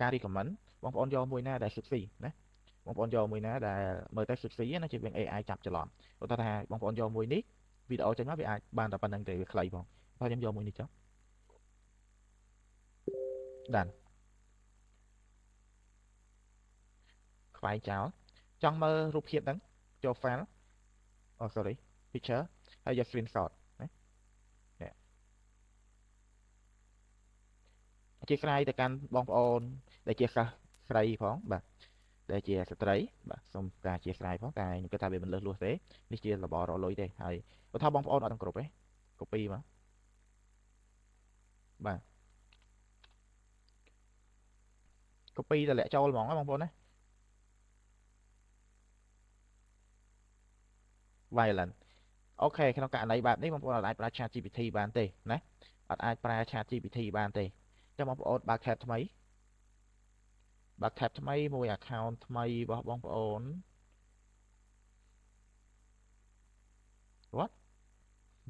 ការ recommend បងប្អូនយកមួយណាដែល sexy ណាបងប្អូនយកមួយណាដែលមើលទៅ sexy ណាជៀសវាង AI ចាប់ច្រឡំឧទាហរណ៍ថាបងប្អូនយកមួយនេះវីដេអូចេញមកវាអាចបានតែប៉ុណ្្នឹងទេវាខ្លីផងបើខ្ញុំយកមួយនេះចុះដានខ្វែងចោលចង់មើលរូបភាពហ្នឹងចូល file sorry picture ហើយយក screenshot ណានេះអធិស្ឋានទៅកាន់បងប្អូនដែលជាសិស្សស្រីផងបាទដែលជាស្ត្រីបាទសូមការអធិស្ឋានផងតែខ្ញុំគិតថាវាមិនលើសលួសទេនេះជារបររកលុយទេហើយបើថាបងប្អូនអត់ទាំងគ្រប់ទេ copy មកបាទ copy តម្លាក់ចូលហ្មងណាបងប្អូនណា violent អូខេក្នុងករណីបែបនេះបងប្អូនអាចប្រើ chat GPT បានទេណាអត់អាចប្រើ chat GPT បានទេចាំបងប្អូនបើក tab ថ្មីបើក tab ថ្មីមួយ account ថ្មីរបស់បងប្អូន what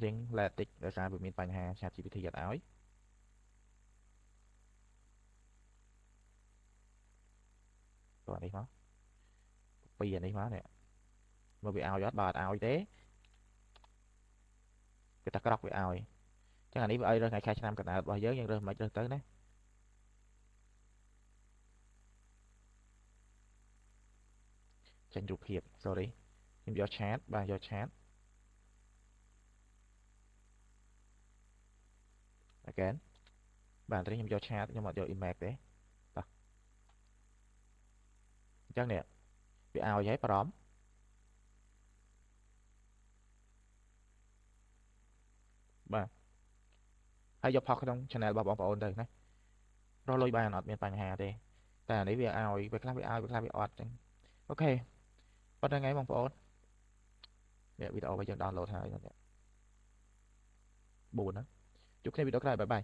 យើង let តិចដោយសារវាមានបញ្ហា chat GPT អត់ឲ្យតោះនេះមកពីអានេះមកនេះមើលវាឲ្យអត់បើអត់ឲ្យទេគេតែក្រោកវាឲ្យចឹងអានេះវាឲ្យរើសថ្ងៃខែឆ្នាំកណ្ដាលរបស់យើងរើសមិនរើសទៅណាចេញរូបភាព sorry ខ្ញុំយក chat បាទយក chat again បាទនេះខ្ញុំយក chat ខ្ញុំអត់យក image ទេតោះអញ្ចឹងនេះវាឲ្យហើយបារម្ភបាទហើយយកផុសក្នុង channel របស់បងប្អូនទៅណារកលុយបានអត់មានបញ្ហាទេតែអានេះវាឲ្យវាខ្លះវាឲ្យវាខ្លះវាអត់ចឹងអូខេប៉ុណ្្នឹងហើយបងប្អូននេះវីដេអូរបស់យើង download ហើយនេះ4ហ្នឹងជួបគ្នាវីដេអូក្រោយបាយបាយ